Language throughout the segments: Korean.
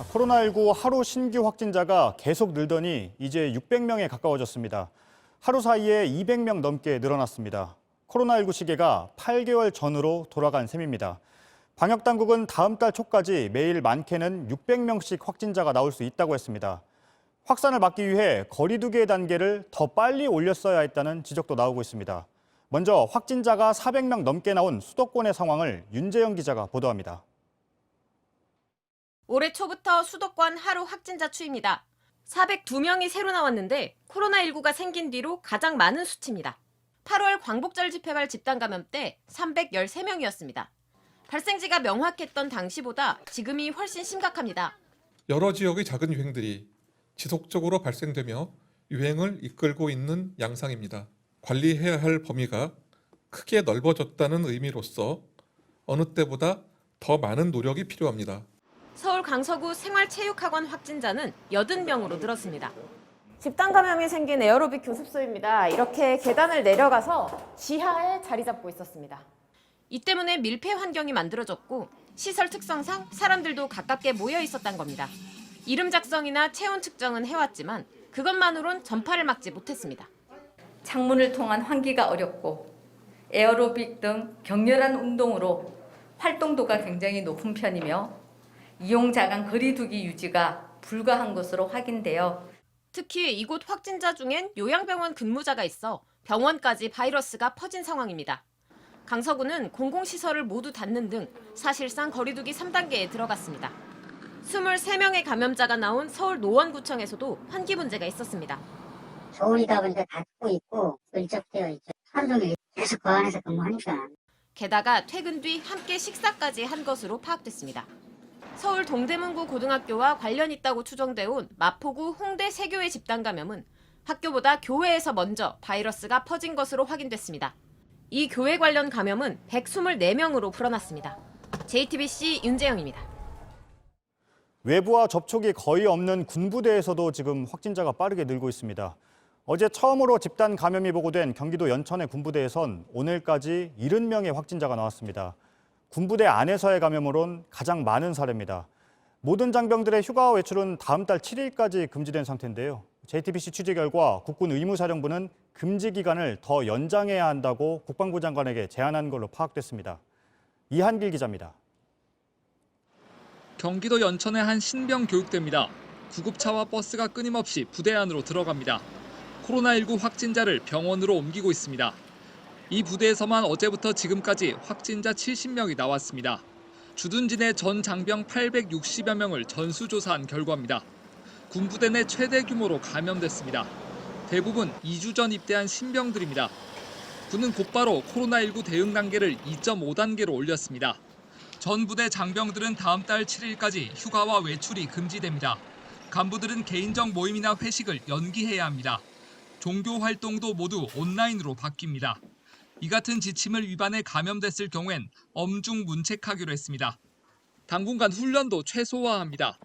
코로나19 하루 신규 확진자가 계속 늘더니 이제 600명에 가까워졌습니다. 하루 사이에 200명 넘게 늘어났습니다. 코로나19 시계가 8개월 전으로 돌아간 셈입니다. 방역당국은 다음 달 초까지 매일 많게는 600명씩 확진자가 나올 수 있다고 했습니다. 확산을 막기 위해 거리 두기의 단계를 더 빨리 올렸어야 했다는 지적도 나오고 있습니다. 먼저 확진자가 400명 넘게 나온 수도권의 상황을 윤재영 기자가 보도합니다. 올해 초부터 수도권 하루 확진자 추입니다. 402명이 새로 나왔는데 코로나19가 생긴 뒤로 가장 많은 수치입니다. 8월 광복절 집회발 집단 감염 때 313명이었습니다. 발생지가 명확했던 당시보다 지금이 훨씬 심각합니다. 여러 지역의 작은 유행들이 지속적으로 발생되며 유행을 이끌고 있는 양상입니다. 관리해야 할 범위가 크게 넓어졌다는 의미로서 어느 때보다 더 많은 노력이 필요합니다. 서울 강서구 생활체육학원 확진자는 80명으로 늘었습니다. 집단 감염이 생긴 에어로빅 교습소입니다. 이렇게 계단을 내려가서 지하에 자리 잡고 있었습니다. 이 때문에 밀폐 환경이 만들어졌고 시설 특성상 사람들도 가깝게 모여 있었던 겁니다. 이름 작성이나 체온 측정은 해왔지만 그것만으론 전파를 막지 못했습니다. 창문을 통한 환기가 어렵고 에어로빅 등 격렬한 운동으로 활동도가 굉장히 높은 편이며 이용자 간 거리 두기 유지가 불가한 것으로 확인되어 특히 이곳 확진자 중엔 요양병원 근무자가 있어 병원까지 바이러스가 퍼진 상황입니다. 강서구는 공공시설을 모두 닫는 등 사실상 거리두기 3단계에 들어갔습니다. 23명의 감염자가 나온 서울 노원구청에서도 환기 문제가 있었습니다. 서울이다 보니까 닫고 있고 밀접되어 있죠. 하루 종일 계속 그 안에서 근무하니까. 게다가 퇴근 뒤 함께 식사까지 한 것으로 파악됐습니다. 서울 동대문구 고등학교와 관련 있다고 추정돼 온 마포구 홍대 세교의 집단 감염은 학교보다 교회에서 먼저 바이러스가 퍼진 것으로 확인됐습니다. 이 교회 관련 감염은 124명으로 불어났습니다. JTBC 윤재영입니다. 외부와 접촉이 거의 없는 군부대에서도 지금 확진자가 빠르게 늘고 있습니다. 어제 처음으로 집단 감염이 보고된 경기도 연천의 군부대에선 오늘까지 70명의 확진자가 나왔습니다. 군부대 안에서의 감염으론 가장 많은 사례입니다. 모든 장병들의 휴가 외출은 다음 달 7일까지 금지된 상태인데요. JTBC 취재 결과 국군 의무사령부는 금지 기간을 더 연장해야 한다고 국방부 장관에게 제안한 걸로 파악됐습니다. 이한길 기자입니다. 경기도 연천의 한 신병 교육대입니다. 구급차와 버스가 끊임없이 부대 안으로 들어갑니다. 코로나19 확진자를 병원으로 옮기고 있습니다. 이 부대에서만 어제부터 지금까지 확진자 70명이 나왔습니다. 주둔진의 전 장병 860여 명을 전수조사한 결과입니다. 군부대 내 최대 규모로 감염됐습니다. 대부분 2주 전 입대한 신병들입니다. 군은 곧바로 코로나19 대응 단계를 2.5단계로 올렸습니다. 전 부대 장병들은 다음 달 7일까지 휴가와 외출이 금지됩니다. 간부들은 개인적 모임이나 회식을 연기해야 합니다. 종교 활동도 모두 온라인으로 바뀝니다. 이 같은 지침을 위반해 감염됐을 경우엔 엄중 문책하기로 했습니다. 당분간 훈련도 최소화합니다.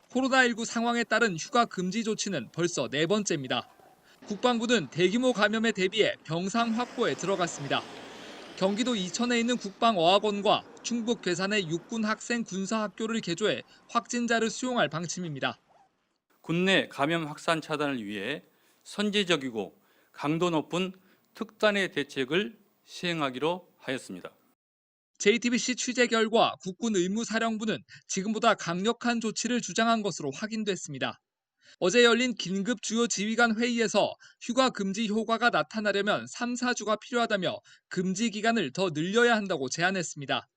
코로나19 상황에 따른 휴가 금지 조치는 벌써 4번째입니다. 국방부는 대규모 감염에 대비해 병상 확보에 들어갔습니다. 경기도 이천에 있는 국방어학원과 충북 괴산의 육군 학생 군사학교를 개조해 확진자를 수용할 방침입니다. 국내 감염 확산 차단을 위해 선제적이고 강도 높은 특단의 대책을 시행하기로 하였습니다. JTBC 취재 결과 국군 의무사령부는 지금보다 강력한 조치를 주장한 것으로 확인됐습니다. 어제 열린 긴급 주요 지휘관 회의에서 휴가 금지 효과가 나타나려면 3, 4주가 필요하다며 금지 기간을 더 늘려야 한다고 제안했습니다.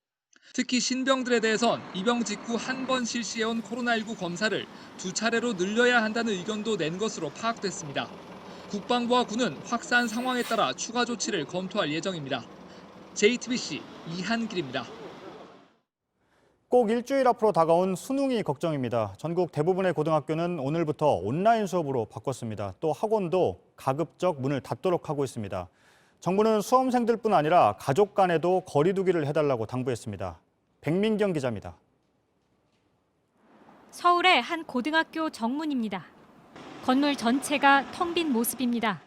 특히 신병들에 대해선 입영 직후 한 번 실시해온 코로나19 검사를 2차례로 늘려야 한다는 의견도 낸 것으로 파악됐습니다. 국방부와 군은 확산 상황에 따라 추가 조치를 검토할 예정입니다. JTBC 이한길입니다. 꼭 일주일 앞으로 다가온 수능이 걱정입니다. 전국 대부분의 고등학교는 오늘부터 온라인 수업으로 바꿨습니다. 또 학원도 가급적 문을 닫도록 하고 있습니다. 정부는 수험생들뿐 아니라 가족 간에도 거리 두기를 해달라고 당부했습니다. 백민경 기자입니다. 서울의 한 고등학교 정문입니다. 건물 전체가 텅 빈 모습입니다.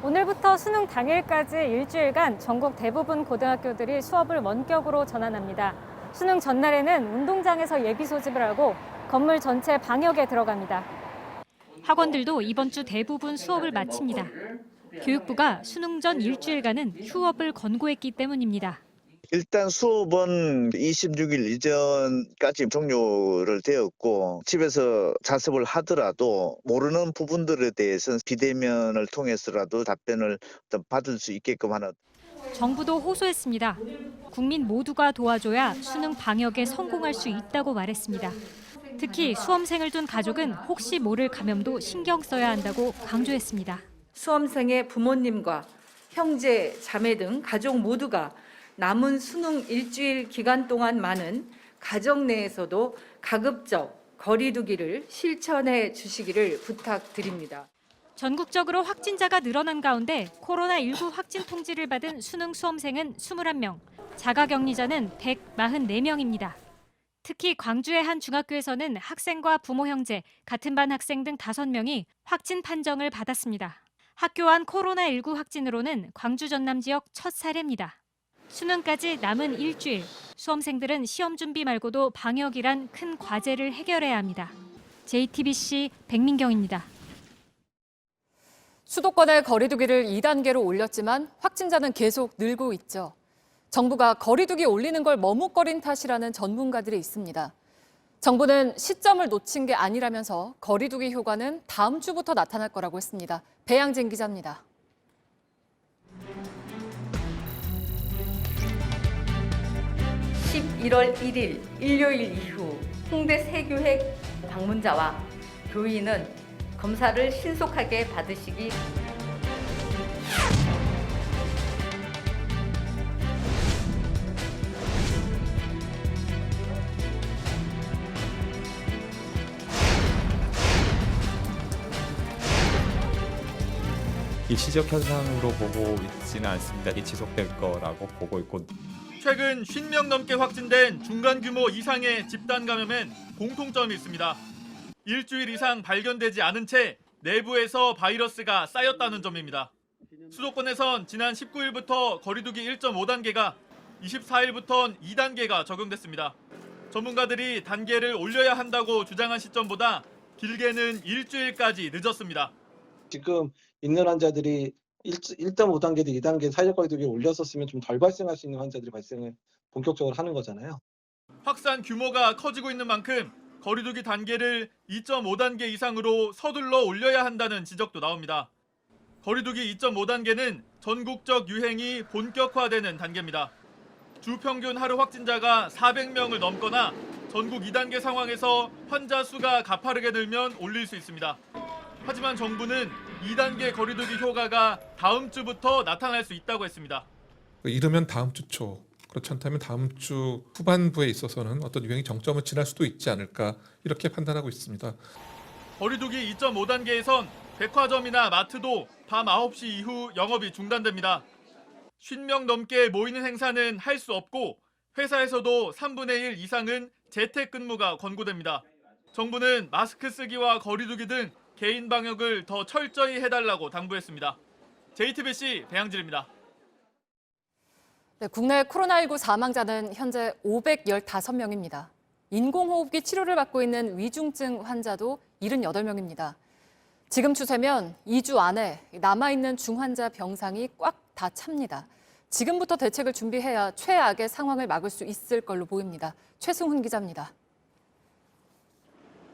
오늘부터 수능 당일까지 일주일간 전국 대부분 고등학교들이 수업을 원격으로 전환합니다. 수능 전날에는 운동장에서 예비 소집을 하고 건물 전체 방역에 들어갑니다. 학원들도 이번 주 대부분 수업을 마칩니다. 교육부가 수능 전 일주일간은 휴업을 권고했기 때문입니다. 일단 수업은 26일 이전까지 종료를 되었고 집에서 자습을 하더라도 모르는 부분들에 대해서는 비대면을 통해서라도 답변을 받을 수 있게끔 하는. 정부도 호소했습니다. 국민 모두가 도와줘야 수능 방역에 성공할 수 있다고 말했습니다. 특히 수험생을 둔 가족은 혹시 모를 감염도 신경 써야 한다고 강조했습니다. 수험생의 부모님과 형제, 자매 등 가족 모두가 남은 수능 일주일 기간 동안만은 가정 내에서도 가급적 거리 두기를 실천해 주시기를 부탁드립니다. 전국적으로 확진자가 늘어난 가운데 코로나19 확진 통지를 받은 수능 수험생은 21명, 자가격리자는 144명입니다. 특히 광주의 한 중학교에서는 학생과 부모 형제, 같은 반 학생 등 5명이 확진 판정을 받았습니다. 학교 안 코로나19 확진으로는 광주 전남 지역 첫 사례입니다. 수능까지 남은 일주일, 수험생들은 시험 준비 말고도 방역이란 큰 과제를 해결해야 합니다. JTBC 백민경입니다. 수도권의 거리두기를 2단계로 올렸지만 확진자는 계속 늘고 있죠. 정부가 거리두기 올리는 걸 머뭇거린 탓이라는 전문가들이 있습니다. 정부는 시점을 놓친 게 아니라면서 거리두기 효과는 다음 주부터 나타날 거라고 했습니다. 배양진 기자입니다. (11월 1일) 일요일 이후 홍대 세교회 방문자와 교인은 검사를 신속하게 받으시기 일시적 현상으로 보고 있지는 않습니다. 지속될 거라고 보고 있고. 최근 50명 넘게 확진된 중간 규모 이상의 집단 감염엔 공통점이 있습니다. 일주일 이상 발견되지 않은 채 내부에서 바이러스가 쌓였다는 점입니다. 수도권에선 지난 19일부터 거리두기 1.5단계가 24일부터는 2단계가 적용됐습니다. 전문가들이 단계를 올려야 한다고 주장한 시점보다 길게는 일주일까지 늦었습니다. 지금 있는 환자들이 1.5단계도 2단계 사회적 거리두기를 올렸었으면 좀 덜 발생할 수 있는 환자들이 발생을 본격적으로 하는 거잖아요. 확산 규모가 커지고 있는 만큼 거리두기 단계를 2.5단계 이상으로 서둘러 올려야 한다는 지적도 나옵니다. 거리두기 2.5단계는 전국적 유행이 본격화되는 단계입니다. 주 평균 하루 확진자가 400명을 넘거나 전국 2단계 상황에서 환자 수가 가파르게 늘면 올릴 수 있습니다. 하지만 정부는 2단계 거리두기 효과가 다음 주부터 나타날 수 있다고 했습니다. 이르면 다음 주 초, 그렇지 않다면 다음 주 후반부에 있어서는 어떤 유행이 정점을 지날 수도 있지 않을까 이렇게 판단하고 있습니다. 거리두기 2.5단계에선 백화점이나 마트도 밤 9시 이후 영업이 중단됩니다. 50명 넘게 모이는 행사는 할 수 없고 회사에서도 3분의 1 이상은 재택근무가 권고됩니다. 정부는 마스크 쓰기와 거리두기 등 개인 방역을 더 철저히 해달라고 당부했습니다. JTBC 배양질입니다. 네, 국내 코로나19 사망자는 현재 515명입니다. 인공호흡기 치료를 받고 있는 위중증 환자도 78명입니다. 지금 추세면 2주 안에 남아있는 중환자 병상이 꽉 다 찹니다. 지금부터 대책을 준비해야 최악의 상황을 막을 수 있을 걸로 보입니다. 최승훈 기자입니다.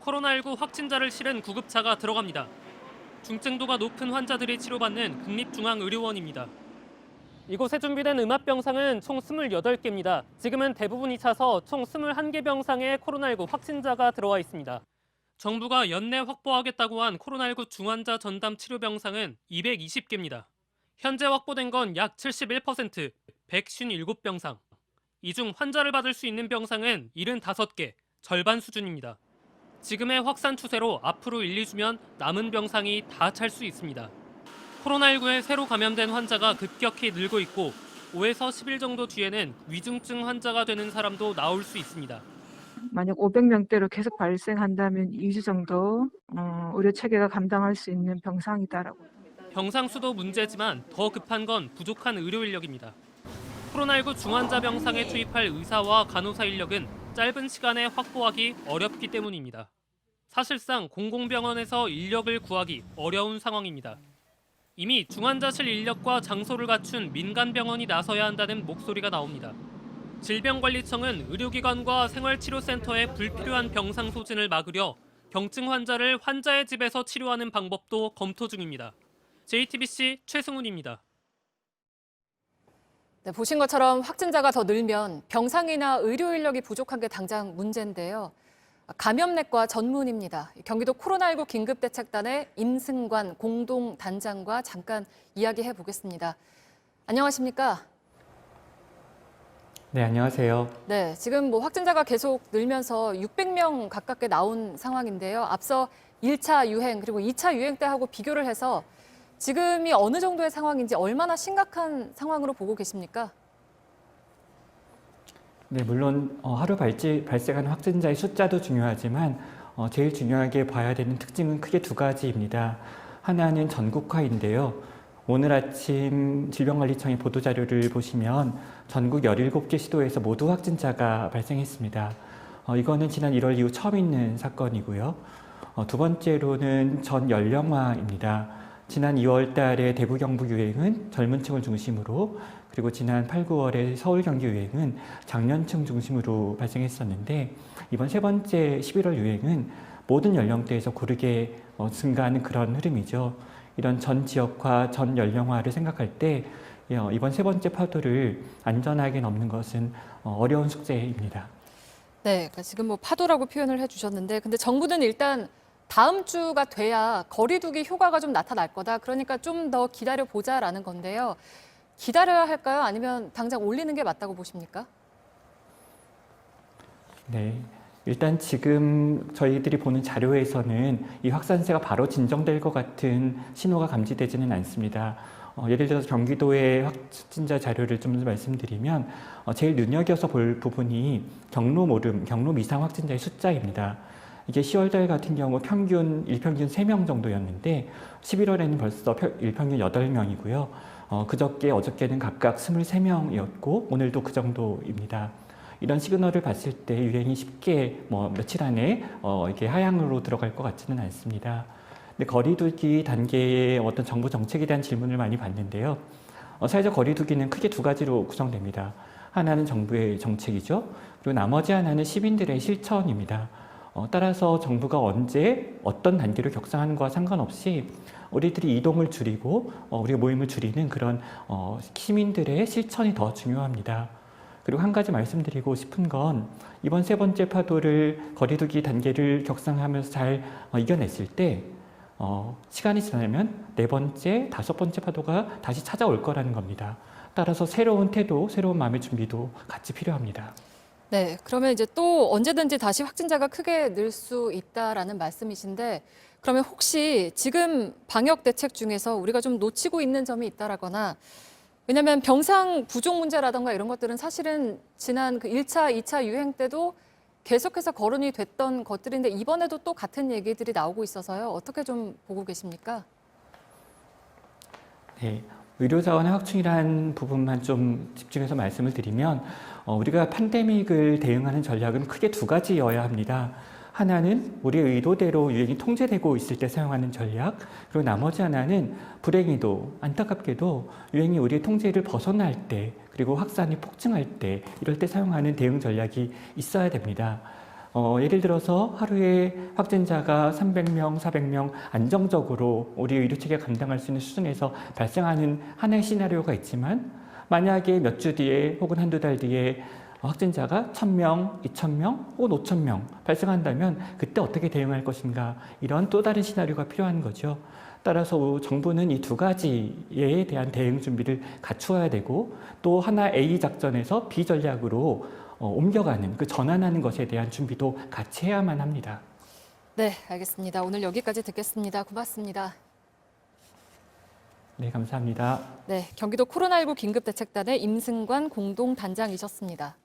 코로나19 확진자를 실은 구급차가 들어갑니다. 중증도가 높은 환자들이 치료받는 국립중앙의료원입니다. 이곳에 준비된 음압병상은 총 28개입니다. 지금은 대부분이 차서 총 21개 병상에 코로나19 확진자가 들어와 있습니다. 정부가 연내 확보하겠다고 한 코로나19 중환자 전담 치료 병상은 220개입니다. 현재 확보된 건 약 71%, 157병상. 이 중 환자를 받을 수 있는 병상은 75개, 절반 수준입니다. 지금의 확산 추세로 앞으로 1, 2주면 남은 병상이 다 찰 수 있습니다. 코로나19에 새로 감염된 환자가 급격히 늘고 있고 5에서 10일 정도 뒤에는 위중증 환자가 되는 사람도 나올 수 있습니다. 만약 500명대로 계속 발생한다면 2주 정도 의료 체계가 감당할 수 있는 병상이다라고. 병상 수도 문제지만 더 급한 건 부족한 의료 인력입니다. 코로나19 중환자 병상에 투입할 의사와 간호사 인력은 짧은 시간에 확보하기 어렵기 때문입니다. 사실상 공공병원에서 인력을 구하기 어려운 상황입니다. 이미 중환자실 인력과 장소를 갖춘 민간병원이 나서야 한다는 목소리가 나옵니다. 질병관리청은 의료기관과 생활치료센터의 불필요한 병상 소진을 막으려 경증 환자를 환자의 집에서 치료하는 방법도 검토 중입니다. JTBC 최승훈입니다. 네, 보신 것처럼 확진자가 더 늘면 병상이나 의료 인력이 부족한 게 당장 문제인데요. 감염내과 전문입니다. 경기도 코로나19 긴급대책단의 임승관 공동단장과 잠깐 이야기해 보겠습니다. 안녕하십니까? 네, 안녕하세요. 네, 지금 확진자가 계속 늘면서 600명 가깝게 나온 상황인데요. 앞서 1차 유행 그리고 2차 유행 때하고 비교를 해서 지금이 어느 정도의 상황인지 얼마나 심각한 상황으로 보고 계십니까? 네, 물론 하루 발생하는 확진자의 숫자도 중요하지만 제일 중요하게 봐야 되는 특징은 크게 두 가지입니다. 하나는 전국화인데요. 오늘 아침 질병관리청의 보도자료를 보시면 전국 17개 시도에서 모두 확진자가 발생했습니다. 이거는 지난 1월 이후 처음 있는 사건이고요. 두 번째로는 전 연령화입니다. 지난 2월 달에 대구 경북 유행은 젊은 층을 중심으로 그리고 지난 8, 9월에 서울 경기 유행은 장년층 중심으로 발생했었는데 이번 세 번째 11월 유행은 모든 연령대에서 고르게 증가하는 그런 흐름이죠. 이런 전 지역화, 전 연령화를 생각할 때 이번 세 번째 파도를 안전하게 넘는 것은 어려운 숙제입니다. 네, 그러니까 지금 파도라고 표현을 해주셨는데 근데 정부는 일단 다음 주가 돼야 거리두기 효과가 좀 나타날 거다. 그러니까 좀 더 기다려보자라는 건데요. 기다려야 할까요? 아니면 당장 올리는 게 맞다고 보십니까? 네, 일단 지금 저희들이 보는 자료에서는 이 확산세가 바로 진정될 것 같은 신호가 감지되지는 않습니다. 예를 들어서 경기도의 확진자 자료를 좀 말씀드리면 제일 눈여겨서 볼 부분이 경로 미상 확진자의 숫자입니다. 이게 10월 달 같은 경우 일평균 3명 정도였는데 11월에는 벌써 일평균 8명이고요. 어저께는 각각 23명이었고 오늘도 그 정도입니다. 이런 시그널을 봤을 때 유행이 쉽게 며칠 안에 이게 하향으로 들어갈 것 같지는 않습니다. 근데 거리두기 단계의 어떤 정부 정책에 대한 질문을 많이 받는데요. 사회적 거리두기는 크게 두 가지로 구성됩니다. 하나는 정부의 정책이죠. 그리고 나머지 하나는 시민들의 실천입니다. 따라서 정부가 언제 어떤 단계로 격상하는 것과 상관없이 우리들이 이동을 줄이고 우리의 모임을 줄이는 그런 시민들의 실천이 더 중요합니다. 그리고 한 가지 말씀드리고 싶은 건 이번 세 번째 파도를 거리두기 단계를 격상하면서 잘 이겨냈을 때 시간이 지나면 네 번째, 다섯 번째 파도가 다시 찾아올 거라는 겁니다. 따라서 새로운 태도, 새로운 마음의 준비도 같이 필요합니다. 네, 그러면 이제 또 언제든지 다시 확진자가 크게 늘 수 있다라는 말씀이신데 그러면 혹시 지금 방역 대책 중에서 우리가 좀 놓치고 있는 점이 있다라거나 왜냐하면 병상 부족 문제라든가 이런 것들은 사실은 지난 그 1차, 2차 유행 때도 계속해서 거론이 됐던 것들인데 이번에도 또 같은 얘기들이 나오고 있어서요. 어떻게 좀 보고 계십니까? 네, 의료자원 확충이라는 부분만 좀 집중해서 말씀을 드리면 우리가 팬데믹을 대응하는 전략은 크게 두 가지여야 합니다. 하나는 우리의 의도대로 유행이 통제되고 있을 때 사용하는 전략, 그리고 나머지 하나는 불행히도 안타깝게도 유행이 우리의 통제를 벗어날 때, 그리고 확산이 폭증할 때, 이럴 때 사용하는 대응 전략이 있어야 됩니다. 예를 들어서 하루에 확진자가 300명, 400명 안정적으로 우리 의료체계가 감당할 수 있는 수준에서 발생하는 하나의 시나리오가 있지만 만약에 몇 주 뒤에 혹은 한두 달 뒤에 확진자가 1000명, 2000명 혹은 5000명 발생한다면 그때 어떻게 대응할 것인가 이런 또 다른 시나리오가 필요한 거죠. 따라서 정부는 이 두 가지에 대한 대응 준비를 갖추어야 되고 또 하나 A 작전에서 B 전략으로 옮겨가는 그 전환하는 것에 대한 준비도 같이 해야만 합니다. 네, 알겠습니다. 오늘 여기까지 듣겠습니다. 고맙습니다. 네, 감사합니다. 네, 경기도 코로나19 긴급대책단의 임승관 공동단장이셨습니다.